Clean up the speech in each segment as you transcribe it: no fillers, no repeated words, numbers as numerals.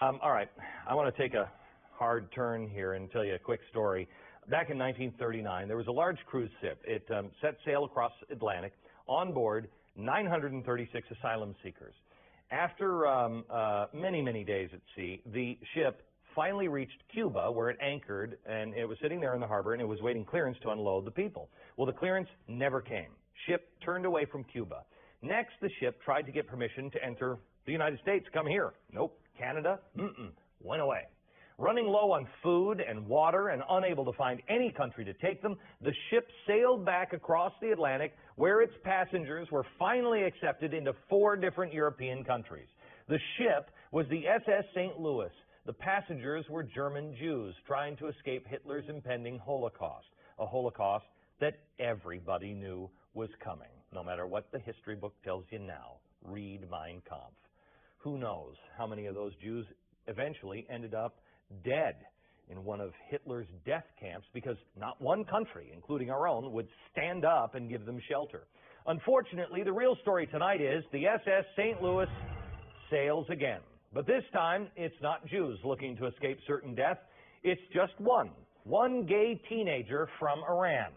All right, I want to take a hard turn here and tell you a quick story. Back in 1939, there was a large cruise ship. It set sail across the Atlantic. On board, 936 asylum seekers. After many, many days at sea, the ship finally reached Cuba, where it anchored, and it was sitting there in the harbor, and it was waiting clearance to unload the people. Well, the clearance never came. Ship turned away from Cuba. Next, the ship tried to get permission to enter the United States. Come here. Nope. Canada? Went away. Running low on food and water and unable to find any country to take them, the ship sailed back across the Atlantic, where its passengers were finally accepted into 4 different European countries. The ship was the SS St. Louis. The passengers were German Jews trying to escape Hitler's impending Holocaust, a Holocaust that everybody knew was coming. No matter what the history book tells you now, read Mein Kampf. Who knows how many of those Jews eventually ended up dead in one of Hitler's death camps because not one country, including our own, would stand up and give them shelter. Unfortunately, the real story tonight is the SS St. Louis sails again. But this time, it's not Jews looking to escape certain death. It's just one gay teenager from Iran.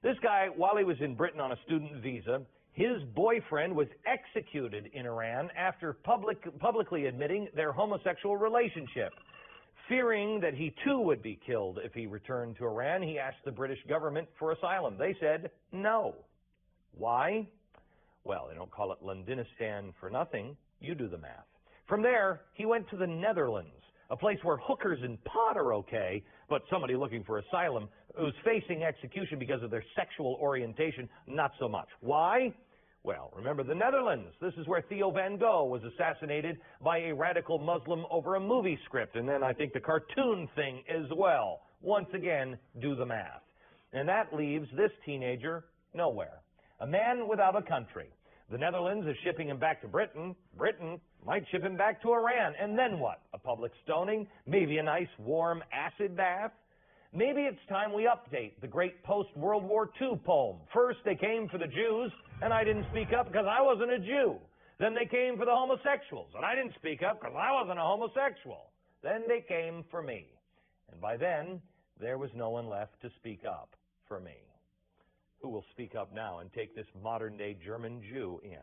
This guy, while he was in Britain on a student visa, his boyfriend was executed in Iran after publicly admitting their homosexual relationship. Fearing that he too would be killed if he returned to Iran, he asked the British government for asylum. They said no. Why? Well, they don't call it Londonistan for nothing. You do the math. From there, he went to the Netherlands, a place where hookers and pot are okay, but somebody looking for asylum who's facing execution because of their sexual orientation, not so much. Why? Well, remember the Netherlands. This is where Theo van Gogh was assassinated by a radical Muslim over a movie script, and then I think the cartoon thing as well. Once again, do the math. And that leaves this teenager nowhere. A man without a country. The Netherlands is shipping him back to Britain. Britain might ship him back to Iran. And then what? A public stoning? Maybe a nice warm acid bath? Maybe it's time we update the great post-World War II poem. First, they came for the Jews, and I didn't speak up because I wasn't a Jew. Then they came for the homosexuals, and I didn't speak up because I wasn't a homosexual. Then they came for me. And by then, there was no one left to speak up for me. Who will speak up now and take this modern-day German Jew in?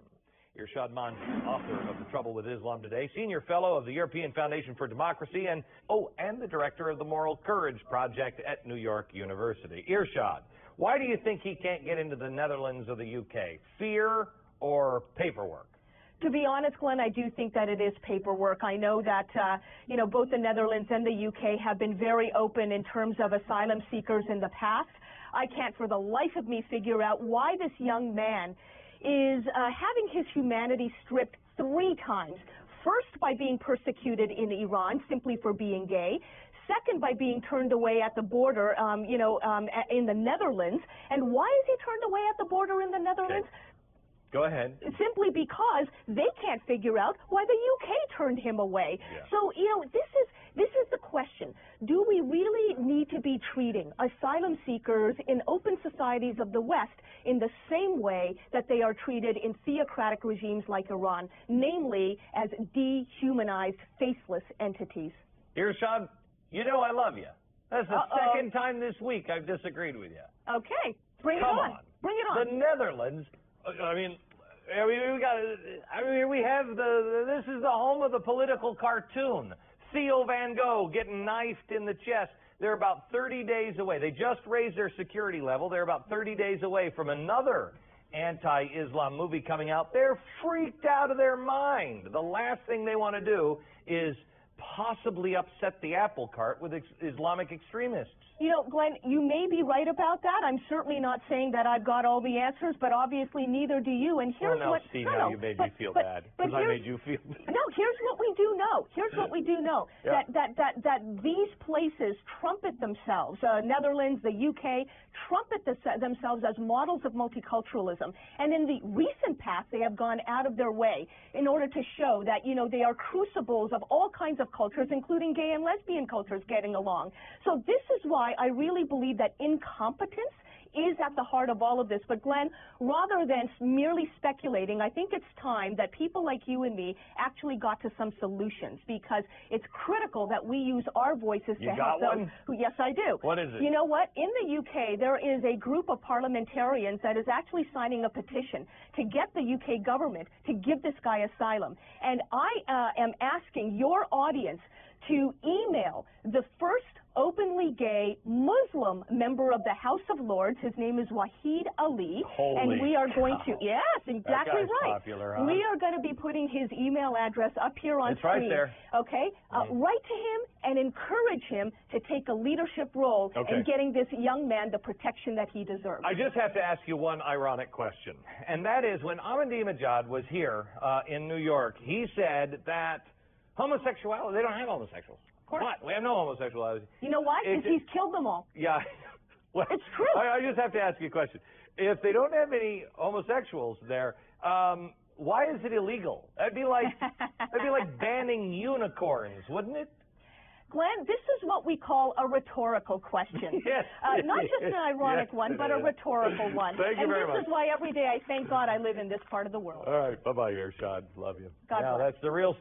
Irshad Manji, author of The Trouble with Islam Today, senior fellow of the European Foundation for Democracy, and the director of the Moral Courage Project at New York University. Irshad, why do you think he can't get into the Netherlands or the UK? Fear or paperwork? To be honest, Glenn, I do think that it is paperwork. I know that, both the Netherlands and the UK have been very open in terms of asylum seekers in the past. I can't for the life of me figure out why this young man is having his humanity stripped 3 times. First, by being persecuted in Iran simply for being gay. Second, by being turned away at the border, in the Netherlands. And why is he turned away at the border in the Netherlands? Okay. Go ahead. Simply because they can't figure out why the UK turned him away. Yeah. So, this is the question. Do we really need to be treating asylum seekers in open societies of the West in the same way that they are treated in theocratic regimes like Iran, namely as dehumanized, faceless entities? Irshad, you know I love you. That's the second time this week I've disagreed with you. Okay. Bring it on. Bring it on. The Netherlands, this is the home of the political cartoon. Theo van Gogh getting knifed in the chest. They're about 30 days away. They just raised their security level. They're about 30 days away from another anti-Islam movie coming out. They're freaked out of their mind. The last thing they want to do is possibly upset the apple cart with Islamic extremists. Glenn, you may be right about that. I'm certainly not saying that I've got all the answers, but obviously neither do you. And here's now you made me feel bad because I made you feel bad. No, here's what we do know. Here's what we do know. Yeah. That these places trumpet themselves, Netherlands, the UK, trumpet themselves as models of multiculturalism. And in the recent past, they have gone out of their way in order to show that, they are crucibles of all kinds of cultures, including gay and lesbian cultures, getting along. So this is why I really believe that incompetence is at the heart of all of this. But Glenn, rather than merely speculating, I think it's time that people like you and me actually got to some solutions, because it's critical that we use our voices to help those who, yes, I do. What is it? You know what? In the UK, there is a group of parliamentarians that is actually signing a petition to get the UK government to give this guy asylum. And I am asking your audience to email the first openly gay Muslim member of the House of Lords. His name is Wahid Ali. Holy and we are going cow. to, yes, exactly right. Popular, huh? We are going to be putting his email address up here on screen. It's right there. Okay? Write to him and encourage him to take a leadership role in getting this young man the protection that he deserves. I just have to ask you one ironic question, and that is, when Ahmadinejad was here in New York, he said that homosexuality, they don't have homosexuals. What? We have no homosexuality. You know why? Because he's killed them all. Yeah. Well, it's true. I just have to ask you a question. If they don't have any homosexuals there, why is it illegal? That'd be like banning unicorns, wouldn't it? Glenn, this is what we call a rhetorical question. Yes. Not just an ironic one, but a rhetorical one. Thank you very much. And this is why every day I thank God I live in this part of the world. All right. Bye-bye, Irshad. Love you. God bless. That's the real